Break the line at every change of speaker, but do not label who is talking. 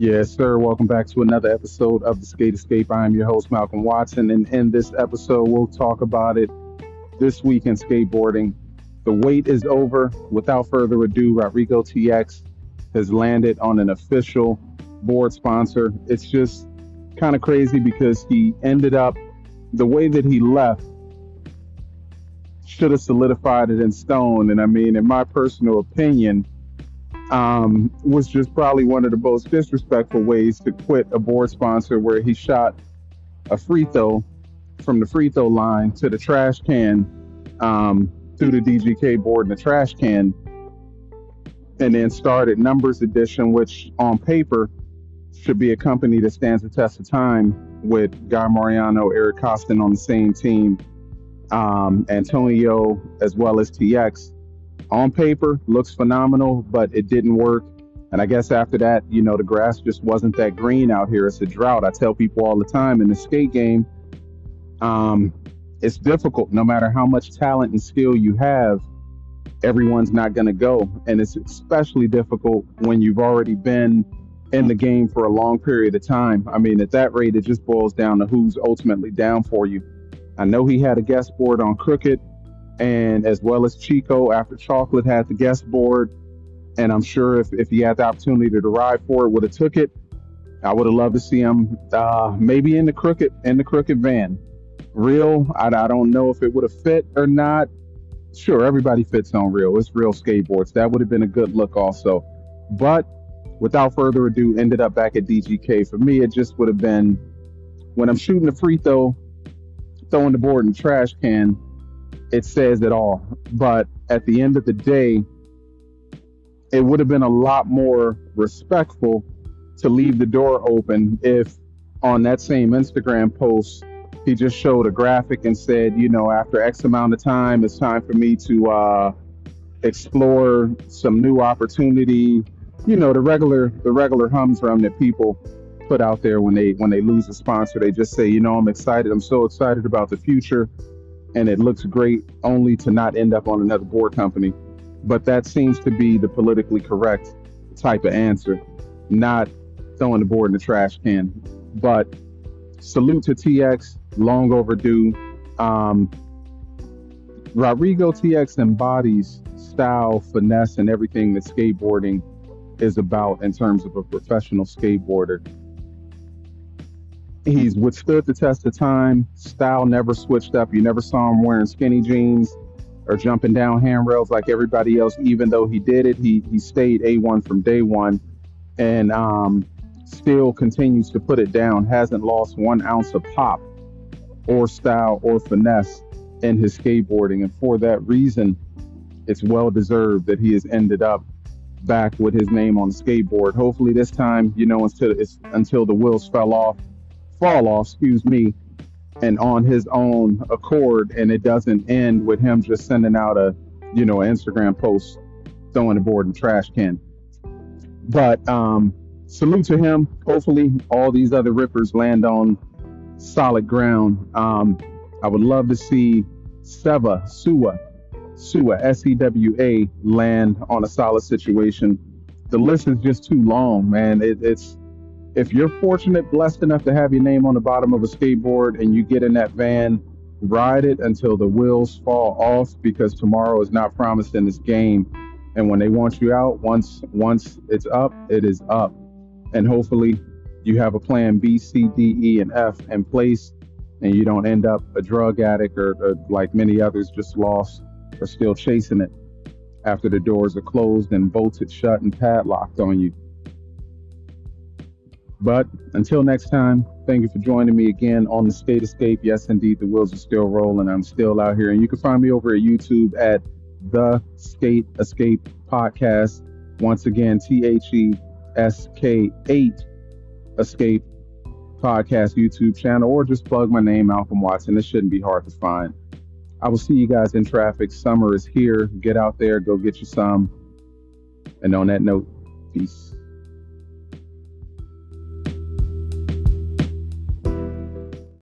Yes, sir. Welcome back to another episode of the Skate Escape. I am your host, Malcolm Watson, and in this episode, we'll talk about it this week in skateboarding. The wait is over. Without further ado, Rodrigo TX has landed on an official board sponsor. It's just kind of crazy because he ended up the way that he left should have solidified it in stone. And I mean, in my personal opinion, was just probably one of the most disrespectful ways to quit a board sponsor where he shot a free throw from the free throw line to the trash can, through the DGK board in the trash can, and then started Numbers Edition, which on paper should be a company that stands the test of time with Guy Mariano, Eric Costin on the same team, Antonio as well as TX. On paper looks phenomenal, but it didn't work. And I guess after that, the grass just wasn't that green out here. It's a drought. I tell people all the time in the skate game, it's difficult. No matter how much talent and skill you have, everyone's not going to go. And it's especially difficult when you've already been in the game for a long period of time. I mean, at that rate, it just boils down to who's ultimately down for you. I know he had a guest board on Crooked, and as well as Chico after Chocolate had the guest board. And I'm sure if he had the opportunity to ride for it, would have took it. I would have loved to see him maybe in the crooked van. Real, I don't know if it would have fit or not. Sure, everybody fits on Real. It's Real skateboards. That would have been a good look also. But without further ado, ended up back at DGK. For me, it just would have been when I'm shooting the free throw, throwing the board in the trash can, it says it all. But at the end of the day, it would have been a lot more respectful to leave the door open if on that same Instagram post, he just showed a graphic and said, after X amount of time, it's time for me to explore some new opportunity. The regular humdrum that people put out there when they lose a sponsor. They just say, I'm excited. I'm so excited about the future. And it looks great, only to not end up on another board company. But that seems to be the politically correct type of answer, not throwing the board in the trash can. But salute to TX, long overdue. Rodrigo TX embodies style, finesse, and everything that skateboarding is about in terms of a professional skateboarder. He's withstood the test of time. Style never switched up. You never saw him wearing skinny jeans or jumping down handrails like everybody else. Even though he did it, he stayed A1 from day one, and still continues to put it down. Hasn't lost 1 ounce of pop or style or finesse in his skateboarding. And for that reason, it's well deserved that he has ended up back with his name on the skateboard. Hopefully this time, until the wheels fall off, and on his own accord, and it doesn't end with him just sending out an Instagram post throwing the board in the trash can. But salute to him. Hopefully all these other rippers land on solid ground. I would love to see Sewa, SEWA, land on a solid situation. The list is just too long, man. It's if you're fortunate, blessed enough to have your name on the bottom of a skateboard and you get in that van, ride it until the wheels fall off, because tomorrow is not promised in this game. And when they want you out, once it's up, it is up. And hopefully you have a plan B, C, D, E, and F in place, and you don't end up a drug addict or like many others, just lost or still chasing it after the doors are closed and bolted shut and padlocked on you. But until next time, thank you for joining me again on the Skate Escape. Yes, indeed, the wheels are still rolling. I'm still out here. And you can find me over at YouTube at the Skate Escape Podcast. Once again, THESK8 Escape Podcast YouTube channel, or just plug my name, Malcolm Watson. This shouldn't be hard to find. I will see you guys in traffic. Summer is here. Get out there, go get you some. And on that note, peace.